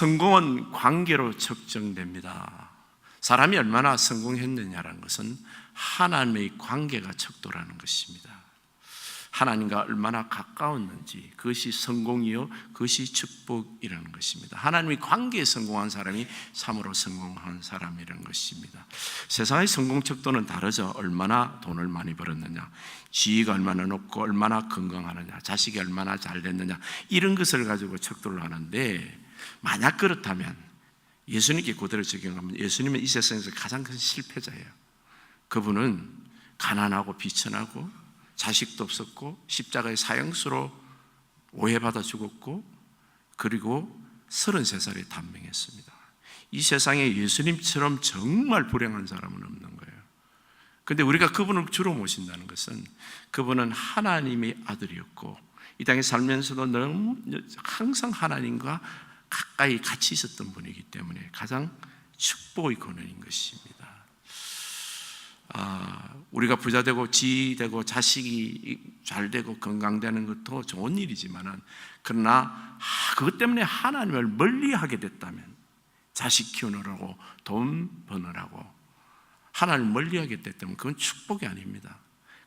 성공은 관계로 측정됩니다. 사람이 얼마나 성공했느냐라는 것은 하나님의 관계가 척도라는 것입니다. 하나님과 얼마나 가까웠는지, 그것이 성공이요 그것이 축복이라는 것입니다. 하나님의 관계에 성공한 사람이 참으로 성공한 사람이라는 것입니다. 세상의 성공 척도는 다르죠. 얼마나 돈을 많이 벌었느냐, 지위가 얼마나 높고 얼마나 건강하느냐, 자식이 얼마나 잘 됐느냐, 이런 것을 가지고 척도를 하는데, 만약 그렇다면 예수님께 그대로 적용하면 예수님은 이 세상에서 가장 큰 실패자예요. 그분은 가난하고 비천하고 자식도 없었고 십자가의 사형수로 오해받아 죽었고, 그리고 33살에 단명했습니다. 이 세상에 예수님처럼 정말 불행한 사람은 없는 거예요. 그런데 우리가 그분을 주로 모신다는 것은 그분은 하나님의 아들이었고 이 땅에 살면서도 너무 항상 하나님과 가까이 같이 있었던 분이기 때문에 가장 축복의 근원인 것입니다. 우리가 부자 되고 지위 되고 자식이 잘 되고 건강되는 것도 좋은 일이지만은, 그러나 그것 때문에 하나님을 멀리하게 됐다면, 자식 키우느라고 돈 버느라고 하나님을 멀리하게 됐다면 그건 축복이 아닙니다.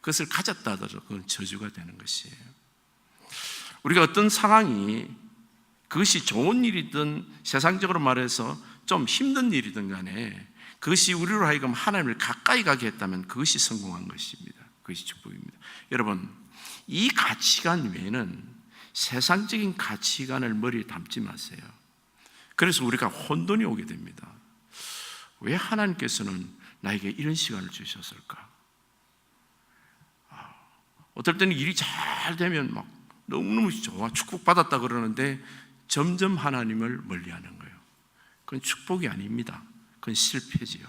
그것을 가졌다 하더라도 그건 저주가 되는 것이에요. 우리가 어떤 상황이, 그것이 좋은 일이든 세상적으로 말해서 좀 힘든 일이든 간에 그것이 우리로 하여금 하나님을 가까이 가게 했다면 그것이 성공한 것입니다. 그것이 축복입니다. 여러분, 이 가치관 외에는 세상적인 가치관을 머리에 담지 마세요. 그래서 우리가 혼돈이 오게 됩니다. 왜 하나님께서는 나에게 이런 시간을 주셨을까? 어떨 때는 일이 잘 되면 막 너무너무 좋아, 축복받았다 그러는데 점점 하나님을 멀리하는 거예요. 그건 축복이 아닙니다. 그건 실패지요.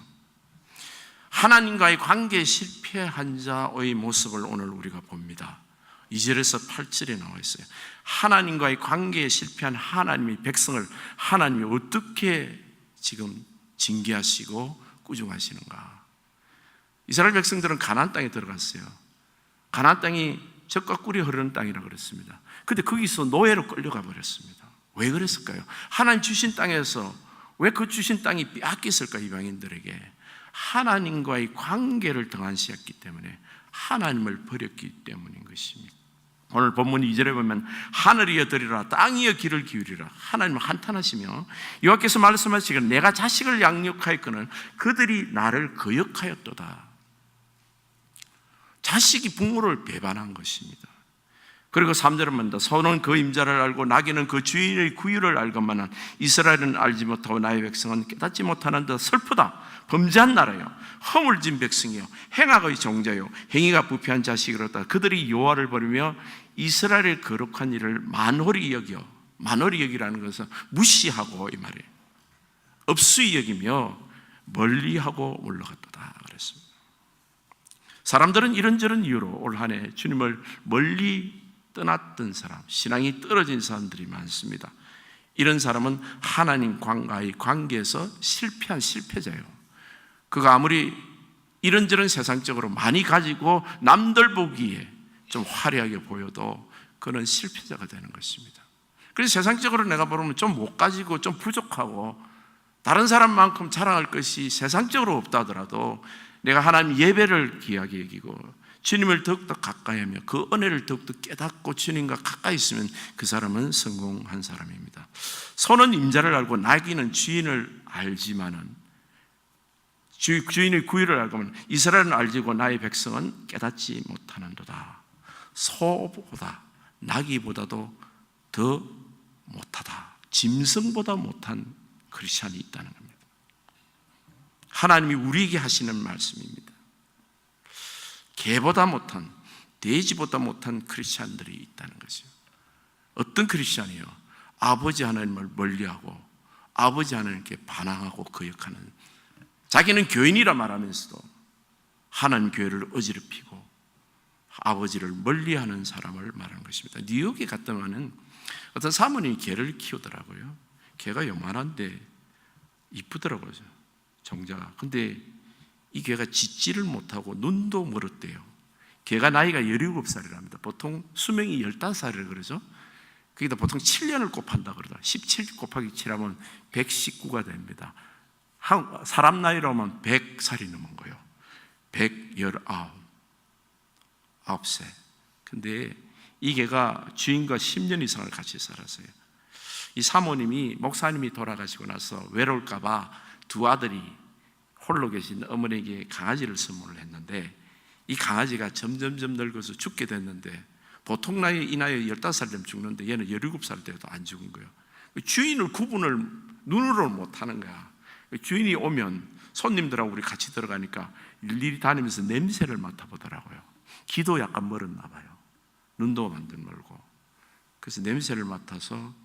하나님과의 관계에 실패한 자의 모습을 오늘 우리가 봅니다. 2절에서 8절에 나와 있어요. 하나님과의 관계에 실패한 하나님의 백성을 하나님이 어떻게 지금 징계하시고 꾸중하시는가? 이스라엘 백성들은 가나안 땅에 들어갔어요. 가나안 땅이 젖과 꿀이 흐르는 땅이라고 그랬습니다. 근데 거기서 노예로 끌려가 버렸습니다. 왜 그랬을까요? 하나님 주신 땅에서 왜 그 주신 땅이 빼앗겼을까? 이방인들에게 하나님과의 관계를 등한시했기 때문에, 하나님을 버렸기 때문인 것입니다. 오늘 본문 2절에 보면 하늘이여 들으라, 땅이여 귀를 기울이라. 하나님을 한탄하시며 여호와께서 말씀하시기를 내가 자식을 양육하였거늘 그들이 나를 거역하였도다. 자식이 부모를 배반한 것입니다. 그리고 3절은 뭡니다. 소는 그 임자를 알고 나귀는 그 주인의 구유를 알건만은 이스라엘은 알지 못하고 나의 백성은 깨닫지 못하는 듯 슬프다. 범죄한 나라요, 허물진 백성이요, 행악의 종자요, 행위가 부패한 자식이로다. 그들이 여호와를 버리며 이스라엘의 거룩한 일을 만홀히 여겨. 만홀히 여기라는 것은 무시하고, 이 말이에요. 업수히 여기며 멀리하고 물러갔도다 그랬습니다. 사람들은 이런저런 이유로 올 한 해 주님을 멀리 떠났던 사람, 신앙이 떨어진 사람들이 많습니다. 이런 사람은 하나님과의 관계에서 실패한 실패자예요. 그가 아무리 이런저런 세상적으로 많이 가지고 남들 보기에 좀 화려하게 보여도 그는 실패자가 되는 것입니다. 그래서 세상적으로 내가 보면 좀 못 가지고 좀 부족하고 다른 사람만큼 자랑할 것이 세상적으로 없다 하더라도 내가 하나님 예배를 귀하게 여기고 주님을 더욱더 가까이 하며 그 은혜를 더욱더 깨닫고 주님과 가까이 있으면 그 사람은 성공한 사람입니다. 소는 임자를 알고 나귀는 주인을 알지만은, 주인의 구유를 알고는 이스라엘은 알지고 나의 백성은 깨닫지 못하는도다. 소보다 나귀보다도 더 못하다. 짐승보다 못한 크리스찬이 있다는 겁니다. 하나님이 우리에게 하시는 말씀입니다. 개보다 못한, 돼지보다 못한 크리스찬들이 있다는 것이요. 어떤 크리스찬이요? 아버지 하나님을 멀리하고 아버지 하나님께 반항하고 거역하는, 자기는 교인이라 말하면서도 하나님 교회를 어지럽히고 아버지를 멀리하는 사람을 말하는 것입니다. 뉴욕에 갔더만은 어떤 사모님이 개를 키우더라고요. 개가 요만한데 이쁘더라고요, 정자가. 근데 이 개가 짖지를 못하고 눈도 멀었대요. 개가 나이가 17살이랍니다. 보통 수명이 15살이라고 그러죠. 거기다 보통 7년을 곱한다 그러더라. 17 곱하기 7하면 119가 됩니다. 사람 나이로 하면 100살이 넘은 거예요. 119세. 근데 이 개가 주인과 10년 이상을 같이 살았어요. 이 사모님이, 목사님이 돌아가시고 나서 외로울까봐 두 아들이 홀로 계신 어머니에게 강아지를 선물을 했는데, 이 강아지가 점점점 늙어서 죽게 됐는데, 보통 나이, 이 나이에 15살 되면 죽는데 얘는 17살 때도 안 죽은 거예요. 주인을 구분을 눈으로 못 하는 거야. 주인이 오면 손님들하고 우리 같이 들어가니까 일일이 다니면서 냄새를 맡아보더라고요. 귀도 약간 멀었나 봐요. 눈도 완전 멀고. 그래서 냄새를 맡아서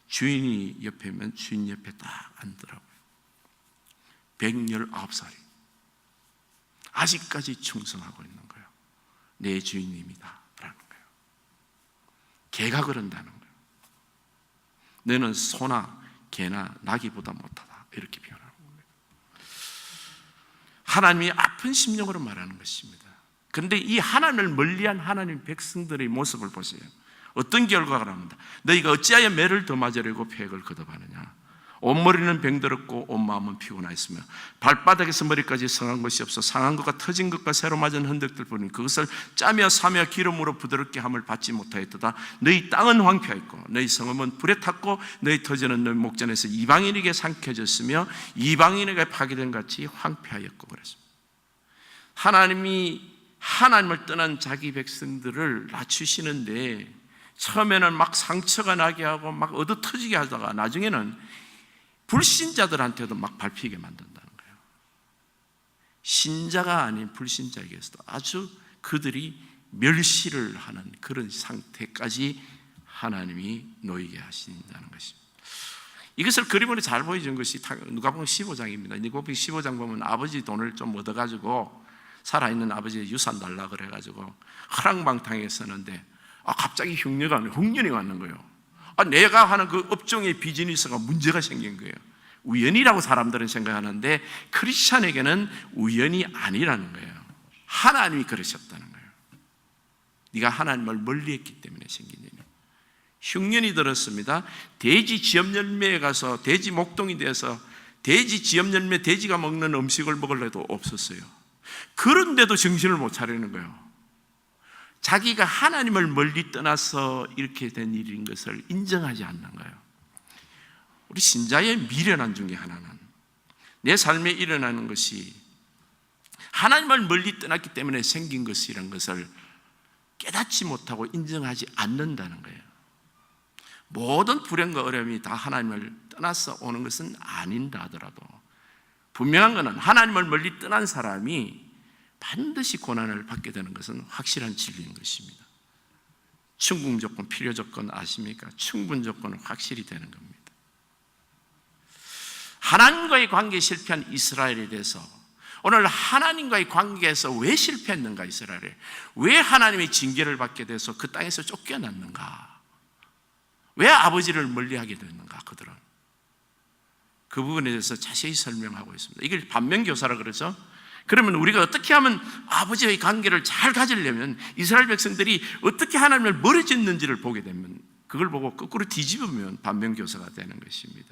주인이 옆에 오면 주인 옆에 딱 앉더라고요. 119살이 아직까지 충성하고 있는 거예요. 내 주인님이다 라는 거예요. 개가 그런다는 거예요. 너는 소나 개나 나귀보다 못하다, 이렇게 표현하는 거예요. 하나님이 아픈 심령으로 말하는 것입니다. 그런데 이 하나님을 멀리한 하나님 백성들의 모습을 보세요. 어떤 결과가 나옵니다. 너희가 어찌하여 매를 더 맞으려고 폐역을 거듭하느냐. 온머리는 병들었고 온 마음은 피곤하였으며 발바닥에서 머리까지 성한 것이 없어 상한 것과 터진 것과 새로 맞은 흔적들 뿐이니 그것을 짜며 사며 기름으로 부드럽게 함을 받지 못하였도다. 너희 땅은 황폐하였고 너희 성읍은 불에 탔고 너희 터전은 너희 목전에서 이방인에게 삼켜졌으며 이방인에게 파괴된 같이 황폐하였고 그랬습니다. 하나님이 하나님을 떠난 자기 백성들을 낮추시는데 처음에는 막 상처가 나게 하고 막 얻어 터지게 하다가 나중에는 불신자들한테도 막 밟히게 만든다는 거예요. 신자가 아닌 불신자에게서도 아주 그들이 멸시를 하는 그런 상태까지 하나님이 놓이게 하신다는 것입니다. 이것을 그림으로 잘 보여준 것이 누가복음 15장입니다. 누가복음 15장 보면 아버지 돈을 좀 얻어가지고 살아있는 아버지의 유산 달라 그래가지고 허랑방탕에 서는데 갑자기 흉년이 왔는 거예요. 내가 하는 그 업종의 비즈니스가 문제가 생긴 거예요. 우연이라고 사람들은 생각하는데 크리스찬에게는 우연이 아니라는 거예요. 하나님이 그러셨다는 거예요. 네가 하나님을 멀리했기 때문에 생긴 일이에요. 흉년이 들었습니다. 돼지 지엽열매에 가서 돼지 목동이 돼서 돼지 지엽열매, 돼지가 먹는 음식을 먹으려도 없었어요. 그런데도 정신을 못 차리는 거예요. 자기가 하나님을 멀리 떠나서 이렇게 된 일인 것을 인정하지 않는 거예요. 우리 신자의 미련한 중에 하나는 내 삶에 일어나는 것이 하나님을 멀리 떠났기 때문에 생긴 것이라는 것을 깨닫지 못하고 인정하지 않는다는 거예요. 모든 불행과 어려움이 다 하나님을 떠나서 오는 것은 아닌다 하더라도 분명한 것은 하나님을 멀리 떠난 사람이 반드시 고난을 받게 되는 것은 확실한 진리인 것입니다. 충분 조건, 필요 조건 아십니까? 충분 조건은 확실히 되는 겁니다. 하나님과의 관계에 실패한 이스라엘에 대해서 오늘 하나님과의 관계에서 왜 실패했는가, 이스라엘이 왜 하나님의 징계를 받게 돼서 그 땅에서 쫓겨났는가, 왜 아버지를 멀리하게 됐는가, 그들은 그 부분에 대해서 자세히 설명하고 있습니다. 이걸 반면교사라 그러죠. 그러면 우리가 어떻게 하면 아버지의 관계를 잘 가지려면 이스라엘 백성들이 어떻게 하나님을 멀어졌는지를 보게 되면 그걸 보고 거꾸로 뒤집으면 반면교사가 되는 것입니다.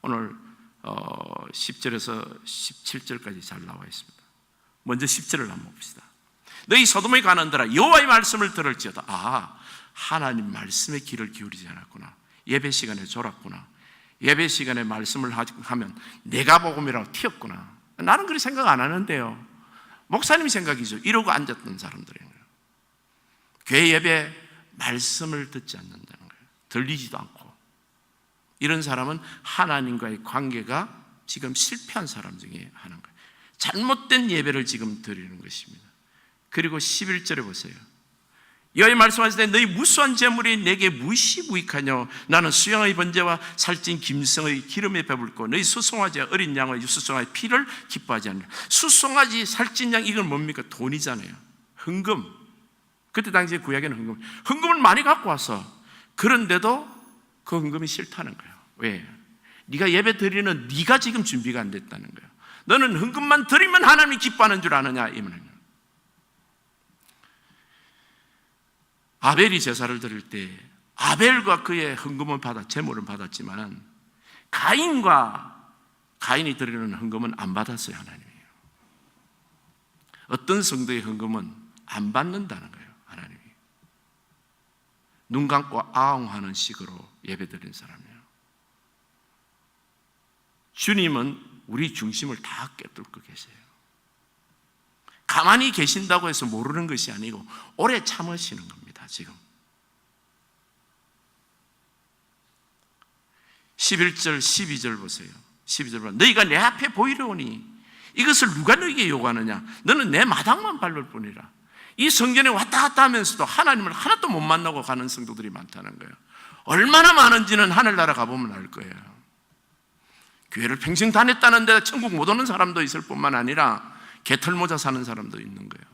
오늘 10절에서 17절까지 잘 나와 있습니다. 먼저 10절을 한번 봅시다. 너희 소돔에 관한들아 여호와의 말씀을 들을지어다. 하나님 말씀에 귀를 기울이지 않았구나. 예배 시간에 졸았구나. 예배 시간에 말씀을 하면 내가 복음이라고 튀었구나. 나는 그렇게 생각 안 하는데요. 목사님 생각이죠. 이러고 앉았던 사람들이에요. 교회 예배 말씀을 듣지 않는다는 거예요. 들리지도 않고. 이런 사람은 하나님과의 관계가 지금 실패한 사람 중에 하나인 거예요. 잘못된 예배를 지금 드리는 것입니다. 그리고 11절에 보세요. 여호와의 말씀하실 때 너희 무수한 재물이 내게 무엇이 무익하뇨. 나는 수양의 번제와 살찐 김성의 기름에 배불고 너희 수송아지와 어린 양의 수송아지 피를 기뻐하지 않느냐. 수송아지, 살찐 양, 이건 뭡니까? 돈이잖아요. 헌금. 그때 당시에 구약에는 헌금을 많이 갖고 와서 그런데도 그 헌금이 싫다는 거예요. 왜? 네가 예배 드리는 네가 지금 준비가 안 됐다는 거예요. 너는 헌금만 드리면 하나님이 기뻐하는 줄 아느냐, 이 말이에요. 아벨이 제사를 드릴 때 아벨과 그의 헌금은 제물은 받았지만 가인이 드리는 헌금은 안 받았어요. 하나님이요. 어떤 성도의 헌금은 안 받는다는 거예요. 하나님이 눈 감고 아웅하는 식으로 예배드린 사람이에요. 주님은 우리 중심을 다 꿰뚫고 계세요. 가만히 계신다고 해서 모르는 것이 아니고 오래 참으시는 겁니다. 지금 11절 12절 보세요. 12절 보면 너희가 내 앞에 보이려오니 이것을 누가 너희에게 요구하느냐? 너는 내 마당만 밟을 뿐이라. 이 성전에 왔다 갔다 하면서도 하나님을 하나도 못 만나고 가는 성도들이 많다는 거예요. 얼마나 많은지는 하늘나라 가보면 알 거예요. 교회를 평생 다녔다는데 천국 못 오는 사람도 있을 뿐만 아니라 개털모자 사는 사람도 있는 거예요.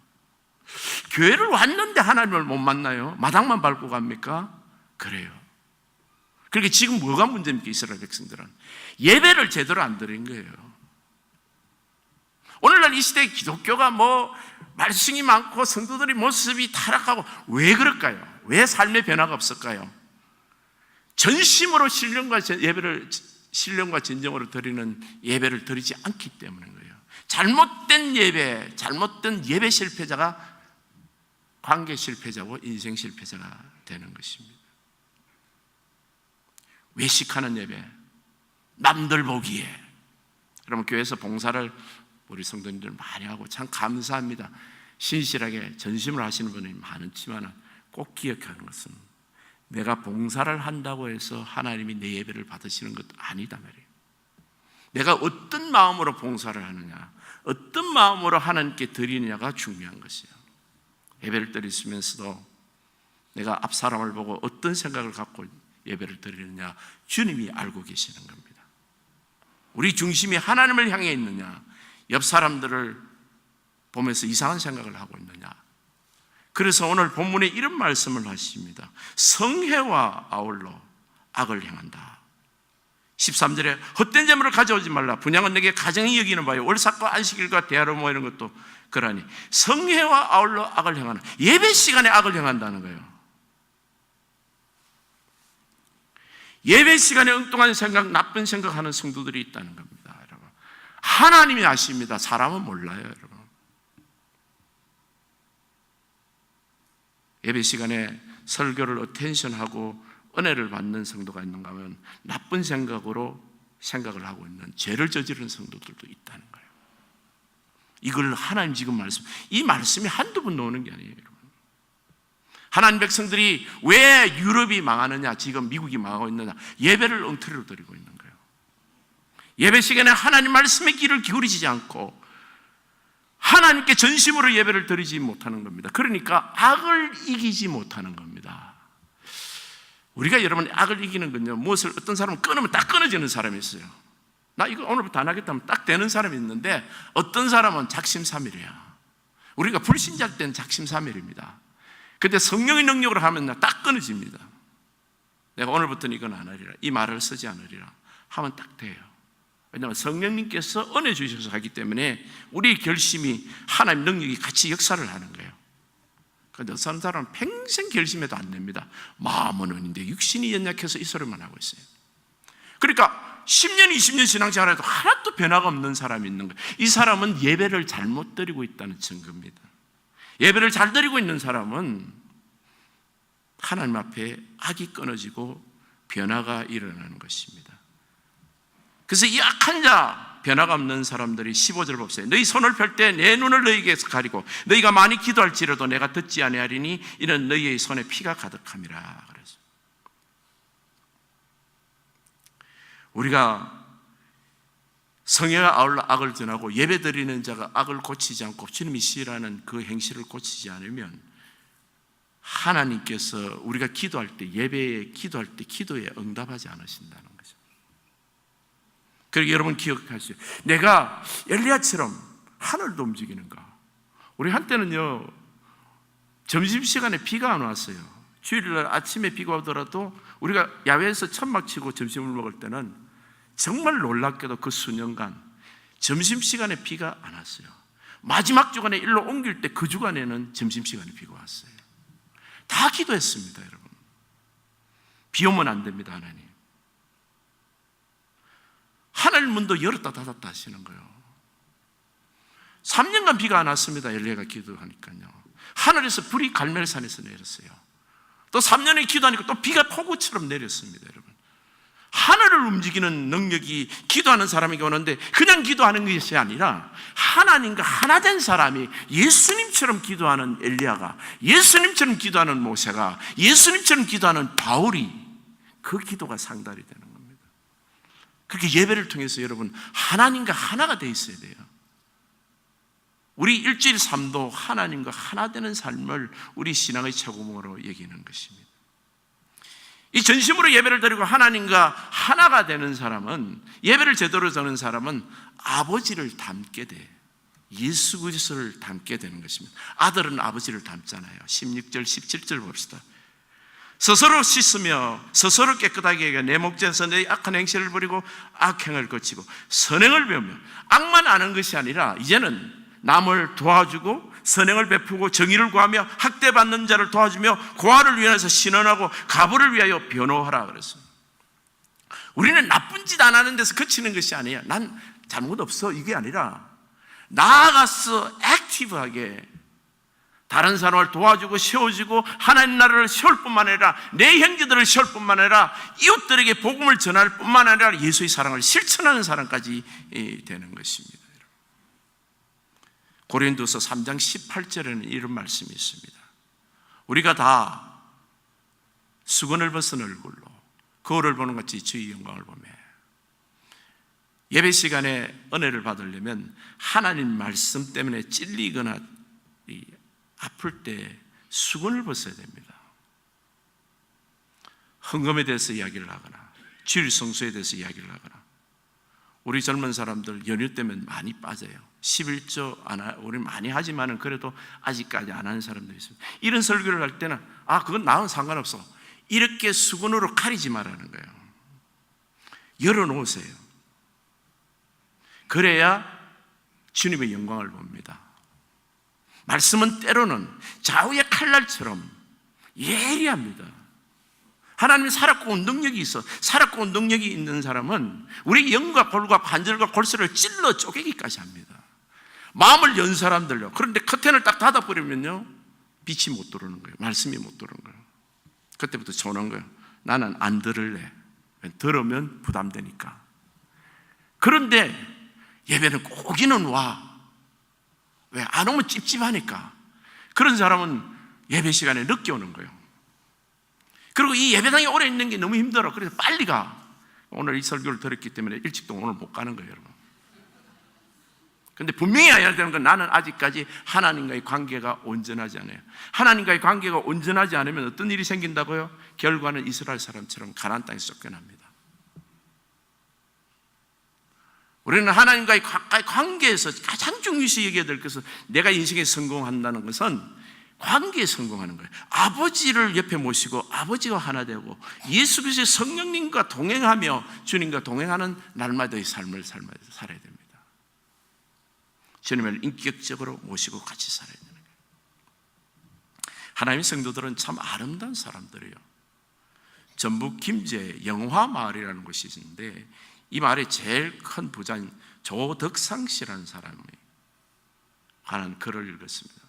교회를 왔는데 하나님을 못 만나요? 마당만 밟고 갑니까? 그래요. 그러니까 지금 뭐가 문제입니까? 이스라엘 백성들은 예배를 제대로 안 드린 거예요. 오늘날 이 시대에 기독교가 말씀이 많고 성도들이 모습이 타락하고 왜 그럴까요? 왜 삶의 변화가 없을까요? 전심으로 신령과 진정으로 드리는 예배를 드리지 않기 때문인 거예요. 잘못된 예배 실패자가 관계 실패자고 인생 실패자가 되는 것입니다. 외식하는 예배, 남들 보기에. 여러분 교회에서 봉사를 우리 성도님들 많이 하고 참 감사합니다. 신실하게 전심을 하시는 분이 많지만 꼭 기억하는 것은 내가 봉사를 한다고 해서 하나님이 내 예배를 받으시는 것도 아니다 말이에요. 내가 어떤 마음으로 봉사를 하느냐, 어떤 마음으로 하나님께 드리느냐가 중요한 것이에요. 예배를 드리면서도 내가 앞 사람을 보고 어떤 생각을 갖고 예배를 드리느냐 주님이 알고 계시는 겁니다. 우리 중심이 하나님을 향해 있느냐, 옆 사람들을 보면서 이상한 생각을 하고 있느냐. 그래서 오늘 본문에 이런 말씀을 하십니다. 성회와 아울러 악을 행한다. 13절에 헛된 재물을 가져오지 말라. 분양은 내게 가정이 여기는 바요. 월삭과 안식일과 대하로 모이는 것도 그러니 성회와 아울러 악을 행하는, 예배 시간에 악을 행한다는 거예요. 예배 시간에 엉뚱한 생각, 나쁜 생각하는 성도들이 있다는 겁니다. 여러분, 하나님이 아십니다. 사람은 몰라요. 여러분, 예배 시간에 설교를 어텐션하고 은혜를 받는 성도가 있는가 하면 나쁜 생각으로 생각을 하고 있는, 죄를 저지르는 성도들도 있다는 거예요. 이걸 하나님 지금 이 말씀이 한두 번 나오는 게 아니에요. 여러분, 하나님 백성들이 왜 유럽이 망하느냐, 지금 미국이 망하고 있느냐, 예배를 엉터리로 드리고 있는 거예요. 예배 시간에 하나님 말씀의 귀를 기울이지 않고 하나님께 전심으로 예배를 드리지 못하는 겁니다. 그러니까 악을 이기지 못하는 겁니다. 우리가 여러분 악을 이기는 건요, 무엇을 어떤 사람은 끊으면 딱 끊어지는 사람이 있어요. 나 이거 오늘부터 안 하겠다 하면 딱 되는 사람이 있는데, 어떤 사람은 작심삼일이야. 우리가 불신자일 때는 작심삼일입니다. 근데 성령의 능력으로 하면 딱 끊어집니다. 내가 오늘부터는 이건 안 하리라, 이 말을 쓰지 않으리라 하면 딱 돼요. 왜냐하면 성령님께서 은혜 주셔서 하기 때문에 우리 결심이 하나님 능력이 같이 역사를 하는 거예요. 그런데 어떤 사람은 평생 결심해도 안 됩니다. 마음은 은인데 육신이 연약해서 이 소리만 하고 있어요. 그러니까 10년, 20년 신앙생활에도 하나도 변화가 없는 사람이 있는 거예요. 이 사람은 예배를 잘못 드리고 있다는 증거입니다. 예배를 잘 드리고 있는 사람은 하나님 앞에 악이 끊어지고 변화가 일어나는 것입니다. 그래서 이 악한 자, 변화가 없는 사람들이 15절 봅시다. 너희 손을 펼 때 내 눈을 너희에게서 가리고 너희가 많이 기도할지라도 내가 듣지 아니하리니 이는 너희의 손에 피가 가득함이라. 그래서 우리가 성회와 아울러 악을 전하고 예배드리는 자가 악을 고치지 않고 주님이 싫어하는 그 행실을 고치지 않으면 하나님께서 우리가 기도할 때, 예배에 기도할 때 기도에 응답하지 않으신다는 거죠. 그리고 여러분 기억하세요. 내가 엘리야처럼 하늘도 움직이는가? 우리 한때는요, 점심시간에 비가 안 왔어요. 주일날 아침에 비가 오더라도 우리가 야외에서 천막 치고 점심을 먹을 때는 정말 놀랍게도 그 수년간 점심시간에 비가 안 왔어요. 마지막 주간에 일로 옮길 때 그 주간에는 점심시간에 비가 왔어요. 다 기도했습니다, 여러분. 비 오면 안 됩니다. 하나님 하늘 문도 열었다 닫았다 하시는 거예요. 3년간 비가 안 왔습니다. 엘리야가 기도하니까요. 하늘에서 불이 갈멜산에서 내렸어요. 또 3년에 기도하니까 또 비가 폭우처럼 내렸습니다. 여러분, 하늘을 움직이는 능력이 기도하는 사람에게 오는데 그냥 기도하는 것이 아니라 하나님과 하나 된 사람이 예수님처럼 기도하는 엘리야가, 예수님처럼 기도하는 모세가, 예수님처럼 기도하는 바울이, 그 기도가 상달이 되는 겁니다. 그렇게 예배를 통해서 여러분 하나님과 하나가 돼 있어야 돼요. 우리 일주일 삶도 하나님과 하나 되는 삶을 우리 신앙의 최고봉으로 여기는 것입니다. 이 전심으로 예배를 드리고 하나님과 하나가 되는 사람은, 예배를 제대로 드리는 사람은 아버지를 닮게 돼. 예수 그리스도를 닮게 되는 것입니다. 아들은 아버지를 닮잖아요. 16절 17절 봅시다. 스스로 씻으며 스스로 깨끗하게 하여 내 목전에서 내 악한 행실을 버리고 악행을 거치고 선행을 배우며, 악만 아는 것이 아니라 이제는 남을 도와주고 선행을 베푸고 정의를 구하며 학대받는 자를 도와주며 고아를 위해서 신원하고 가부를 위하여 변호하라 그랬어요. 우리는 나쁜 짓 안 하는 데서 그치는 것이 아니에요. 난 잘못 없어 이게 아니라 나아가서 액티브하게 다른 사람을 도와주고 세워주고 하나님 나라를 세울 뿐만 아니라 내 형제들을 세울 뿐만 아니라 이웃들에게 복음을 전할 뿐만 아니라 예수의 사랑을 실천하는 사람까지 되는 것입니다. 고린도서 3장 18절에는 이런 말씀이 있습니다. 우리가 다 수건을 벗은 얼굴로 거울을 보는 같이 주의 영광을 보며, 예배 시간에 은혜를 받으려면 하나님 말씀 때문에 찔리거나 아플 때 수건을 벗어야 됩니다. 헌금에 대해서 이야기를 하거나 주일 성수에 대해서 이야기를 하거나, 우리 젊은 사람들 연휴 때문에 많이 빠져요. 11조 우리 많이 하지만은 그래도 아직까지 안 하는 사람들이 있습니다. 이런 설교를 할 때는 그건 나는 상관없어, 이렇게 수건으로 가리지 말라는 거예요. 열어놓으세요. 그래야 주님의 영광을 봅니다. 말씀은 때로는 좌우의 칼날처럼 예리합니다. 하나님이 살았고 온 능력이 있어. 살았고 온 능력이 있는 사람은 우리 영과 골과 관절과 골수를 찔러 쪼개기까지 합니다. 마음을 연 사람들요. 그런데 커튼을 딱 닫아버리면요, 빛이 못 들어오는 거예요. 말씀이 못 들어오는 거예요. 그때부터 저는 거예요. 나는 안 들을래. 들으면 부담되니까. 그런데 예배는 꼭 오기는 와. 왜? 안 오면 찝찝하니까. 그런 사람은 예배 시간에 늦게 오는 거예요. 그리고 이 예배당에 오래 있는 게 너무 힘들어. 그래서 빨리 가. 오늘 이 설교를 들었기 때문에 일찍도 오늘 못 가는 거예요, 여러분. 근데 분명히 알아야 되는 건, 나는 아직까지 하나님과의 관계가 온전하지 않아요. 하나님과의 관계가 온전하지 않으면 어떤 일이 생긴다고요? 결과는 이스라엘 사람처럼 가나안 땅에서 쫓겨납니다. 우리는 하나님과의 가까이 관계에서 가장 중요시 여겨야 될 것은, 내가 인생에 성공한다는 것은 관계에 성공하는 거예요. 아버지를 옆에 모시고 아버지와 하나 되고 예수 그리스도의 성령님과 동행하며 주님과 동행하는 날마다의 삶을 살아야 됩니다. 주님을 인격적으로 모시고 같이 살아야 되는 거예요. 하나님의 성도들은 참 아름다운 사람들이에요. 전북 김제 영화마을이라는 곳이 있는데, 이 마을의 제일 큰 부자인 조덕상 씨라는 사람이 하는 글을 읽었습니다.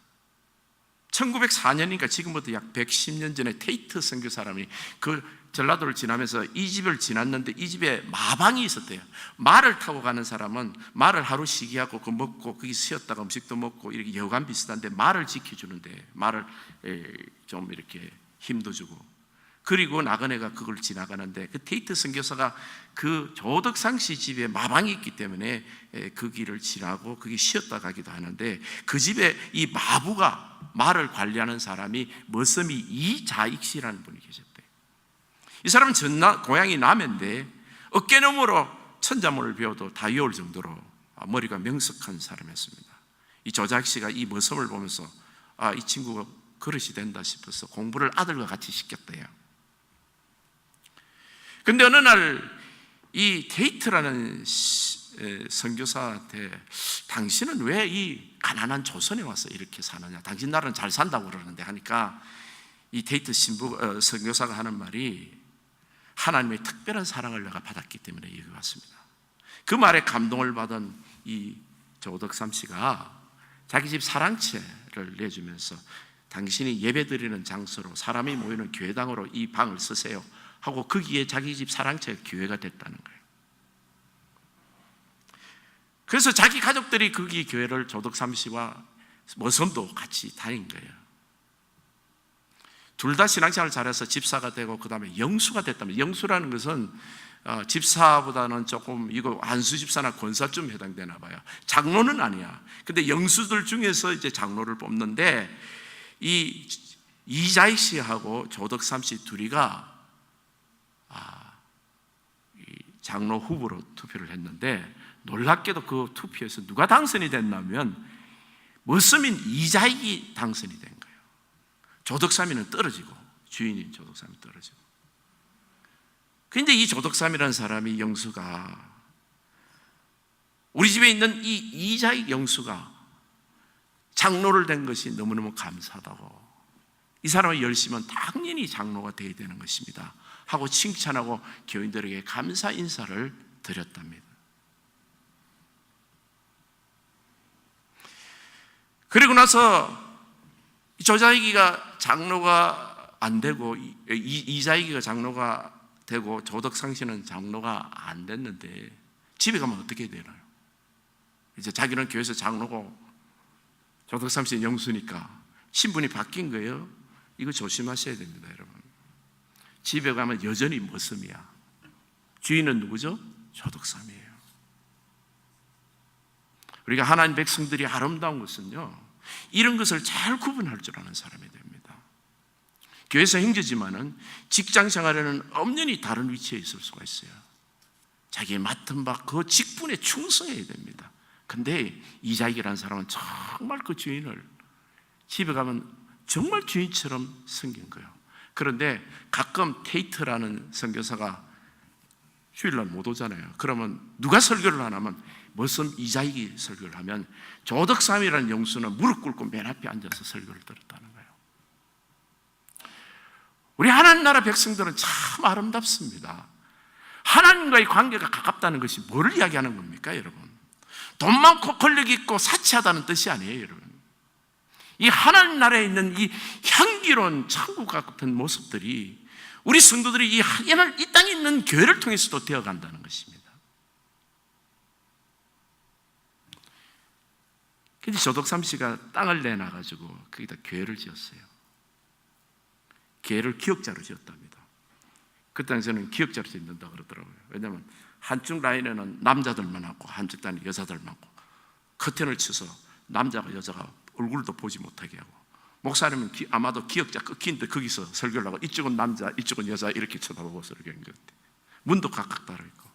1904년이니까 지금부터 약 110년 전에 테이트 선교 사람이 그 전라도를 지나면서 이 집을 지났는데, 이 집에 마방이 있었대요. 말을 타고 가는 사람은 말을 하루 쉬게 하고 그 먹고 거기 쉬었다가 음식도 먹고 이렇게 여관 비슷한데 말을 지켜주는데, 말을 좀 이렇게 힘도 주고, 그리고 나그네가 그걸 지나가는데 그 테이트 선교사가 그 조덕상 씨 집에 마방이 있기 때문에 그 길을 지나고 거기 쉬었다 가기도 하는데, 그 집에 이 마부가, 말을 관리하는 사람이 머슴이 이자익 씨라는 분이 계셨대요. 이 사람은 고향이 남해인데 어깨너머로 천자문을 배워도 다 외울 정도로 머리가 명석한 사람이었습니다. 이 조자익 씨가 이 머슴을 보면서 이 친구가 그릇이 된다 싶어서 공부를 아들과 같이 시켰대요. 근데 어느 날 이 테이트라는 선교사한테, 당신은 왜 이 가난한 조선에 와서 이렇게 사느냐, 당신 나라는 잘 산다고 그러는데 하니까, 이 테이트 선교사가 하는 말이, 하나님의 특별한 사랑을 내가 받았기 때문에 여기 왔습니다. 그 말에 감동을 받은 이 조덕삼 씨가 자기 집 사랑채를 내주면서 당신이 예배드리는 장소로, 사람이 모이는 교회당으로 이 방을 쓰세요 하고 거기에 자기 집 사랑채가 교회가 됐다는 거예요. 그래서 자기 가족들이 거기 교회를 조덕삼 씨와 머선도 같이 다닌 거예요. 둘 다 신앙생활을 잘해서 집사가 되고 그 다음에 영수가 됐다면, 영수라는 것은 집사보다는 조금, 이거 안수 집사나 권사쯤 해당되나 봐요. 장로는 아니야. 근데 영수들 중에서 이제 장로를 뽑는데, 이 이자익 씨하고 조덕삼 씨 둘이가 장로 후보로 투표를 했는데, 놀랍게도 그 투표에서 누가 당선이 됐냐면 머슴인 이자익이 당선이 된 거예요. 조덕삼이는 떨어지고, 주인인 조덕삼이 떨어지고. 그런데 이 조덕삼이라는 사람이, 영수가, 우리 집에 있는 이 이자익 영수가 장로를 된 것이 너무너무 감사하다고, 이 사람의 열심은 당연히 장로가 되어야 되는 것입니다 하고 칭찬하고 교인들에게 감사 인사를 드렸답니다. 그리고 나서 조자익이가 장로가 안 되고, 이자익이가 장로가 되고 조덕삼 씨는 장로가 안 됐는데 집에 가면 어떻게 되나요? 이제 자기는 교회에서 장로고 조덕삼 씨는 영수니까 신분이 바뀐 거예요. 이거 조심하셔야 됩니다, 여러분. 집에 가면 여전히 머슴이야. 주인은 누구죠? 조덕삼이에요. 우리가 하나님 백성들이 아름다운 것은요, 이런 것을 잘 구분할 줄 아는 사람이 됩니다. 교회에서 행제지만은 직장 생활에는 엄연히 다른 위치에 있을 수가 있어요. 자기의 맡은 바 그 직분에 충성해야 됩니다. 근데 이자익이라는 사람은 정말 그 주인을, 집에 가면 정말 주인처럼 섬긴 거예요. 그런데 가끔 테이트라는 선교사가 주일날 못 오잖아요. 그러면 누가 설교를 하냐면 머슴 이자익이 설교를 하면 조덕삼이라는 영수는 무릎 꿇고 맨 앞에 앉아서 설교를 들었다는 거예요. 우리 하나님 나라 백성들은 참 아름답습니다. 하나님과의 관계가 가깝다는 것이 뭐를 이야기하는 겁니까, 여러분? 돈 많고 권력 있고 사치하다는 뜻이 아니에요, 여러분. 이 하나님 나라에 있는 이 향기로운 천국 같은 모습들이 우리 성도들이 이 땅에 있는 교회를 통해서도 되어간다는 것입니다. 근데 조덕삼 씨가 땅을 내놔가지고 거기다 교회를 지었어요. 교회를 기역자로 지었답니다. 그 당시에는 기역자로 짓는다 그러더라고요. 왜냐하면 한쪽 라인에는 남자들만 하고 한쪽 라인에 여자들만 하고 커튼을 쳐서 남자가 여자가 얼굴도 보지 못하게 하고, 목사님은 아마도 기역자 끝인데 거기서 설교를 하고 이쪽은 남자 이쪽은 여자 이렇게 쳐다보고 설교한 것 같아요. 문도 각각 따로 있고.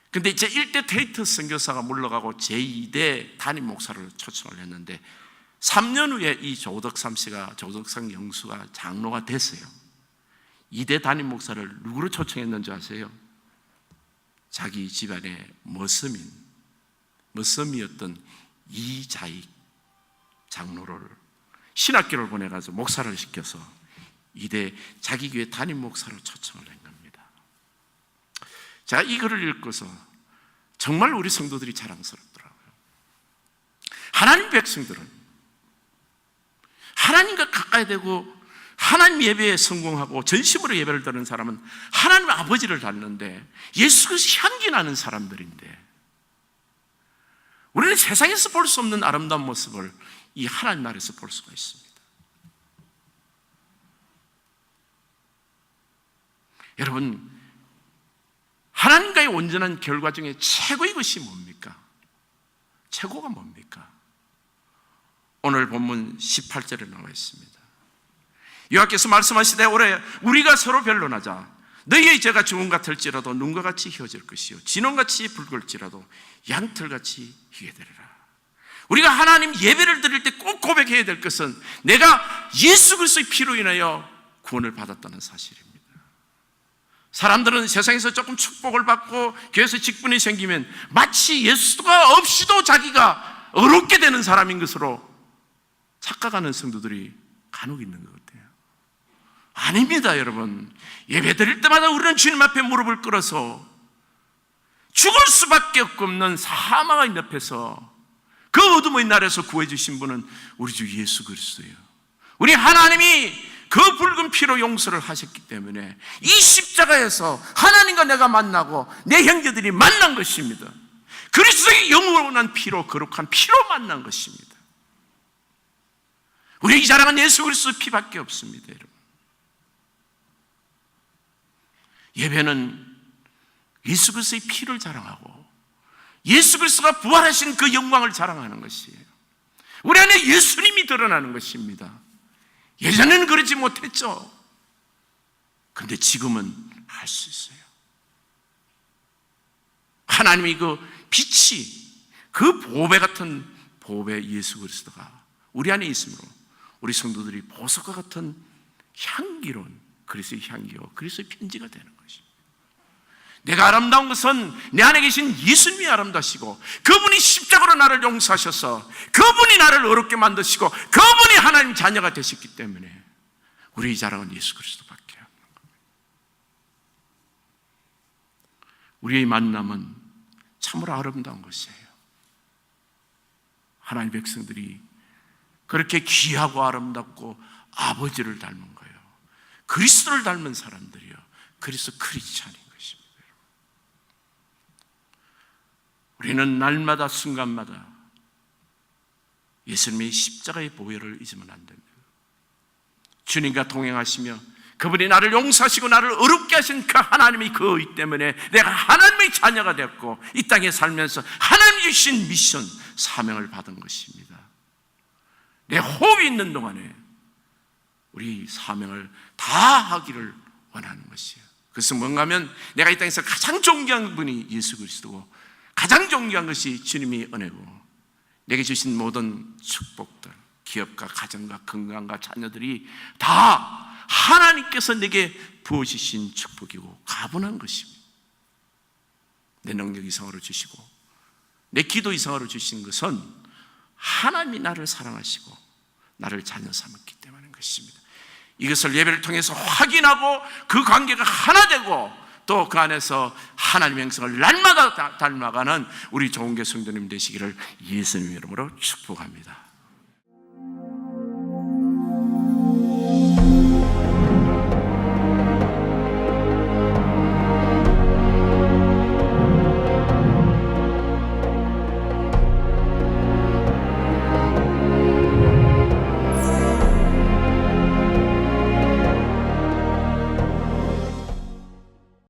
근데 제1대 테이트 선교사가 물러가고 제2대 담임 목사를 초청을 했는데 3년 후에 이 조덕삼 씨가, 조덕삼 영수가 장로가 됐어요. 2대 담임 목사를 누구로 초청했는지 아세요? 자기 집안의 머슴이었던 이자익 장로를 신학교를 보내가지고 목사를 시켜서 2대 자기 교회 담임 목사로 초청을 한 겁니다. 제가 이 글을 읽고서 정말 우리 성도들이 자랑스럽더라고요. 하나님 백성들은 하나님과 가까이 되고 하나님 예배에 성공하고 전심으로 예배를 드리는 사람은 하나님 아버지를 닮는데, 예수 그리스도 향기 나는 사람들인데, 우리는 세상에서 볼 수 없는 아름다운 모습을 이 하나님 나라에서 볼 수가 있습니다. 여러분, 하나님과의 온전한 결과 중에 최고의 것이 뭡니까? 최고가 뭡니까? 오늘 본문 18절에 나와 있습니다. 여호와께서 말씀하시되 올해 우리가 서로 변론하자. 너희의 죄가 주홍 같을지라도 눈과 같이 희어질 것이요 진홍같이 붉을지라도 양털같이 희게 되리라. 우리가 하나님 예배를 드릴 때 꼭 고백해야 될 것은 내가 예수 그리스도의 피로 인하여 구원을 받았다는 사실입니다. 사람들은 세상에서 조금 축복을 받고 교회에서 직분이 생기면 마치 예수가 없이도 자기가 어렵게 되는 사람인 것으로 착각하는 성도들이 간혹 있는 것 같아요. 아닙니다, 여러분. 예배 드릴 때마다 우리는 주님 앞에 무릎을 꿇어서 죽을 수밖에 없는 사망의 옆에서 그 어둠의 날에서 구해주신 분은 우리 주 예수 그리스도예요. 우리 하나님이 그 붉은 피로 용서를 하셨기 때문에 이 십자가에서 하나님과 내가 만나고 내 형제들이 만난 것입니다. 그리스도의 영원한 피로, 거룩한 피로 만난 것입니다. 우리의 자랑은 예수 그리스도 피밖에 없습니다, 여러분. 예배는 예수 그리스도의 피를 자랑하고 예수 그리스도가 부활하신 그 영광을 자랑하는 것이에요. 우리 안에 예수님이 드러나는 것입니다. 예전에는 그러지 못했죠. 그런데 지금은 할 수 있어요. 하나님이 그 빛이, 그 보배 같은 보배 예수 그리스도가 우리 안에 있으므로 우리 성도들이 보석과 같은 향기로운 그리스도의 향기요, 그리스도의 편지가 되는 것입니다. 내가 아름다운 것은 내 안에 계신 예수님이 아름다우시고 그분이 십자가로 나를 용서하셔서 그분이 나를 어렵게 만드시고 그분이 하나님 자녀가 되셨기 때문에 우리의 자랑은 예수 그리스도밖에 없는 겁니다. 우리의 만남은 참으로 아름다운 것이에요. 하나님 백성들이 그렇게 귀하고 아름답고 아버지를 닮은 거예요. 그리스도를 닮은 사람들이요, 그리스도 크리스찬인 것입니다. 우리는 날마다 순간마다 예수님의 십자가의 보혈을 잊으면 안 됩니다. 주님과 동행하시며 그분이 나를 용서하시고 나를 어렵게 하신 그 하나님의 그 의 때문에 내가 하나님의 자녀가 되었고 이 땅에 살면서 하나님이 주신 미션, 사명을 받은 것입니다. 내 호흡이 있는 동안에 우리 사명을 다 하기를 원하는 것이에요. 그것은 뭔가 하면 내가 이 땅에서 가장 존귀한 분이 예수 그리스도고 가장 존귀한 것이 주님의 은혜고 내게 주신 모든 축복들, 기업과 가정과 건강과 자녀들이 다 하나님께서 내게 부어주신 축복이고 가분한 것입니다. 내 능력 이상으로 주시고 내 기도 이상으로 주신 것은 하나님이 나를 사랑하시고 나를 자녀 삼았기 때문인 것입니다. 이것을 예배를 통해서 확인하고 그 관계가 하나 되고 또 그 안에서 하나님의 형상을 날마다 닮아가는 우리 좋은 교 성도님 되시기를 예수님 이름으로 축복합니다.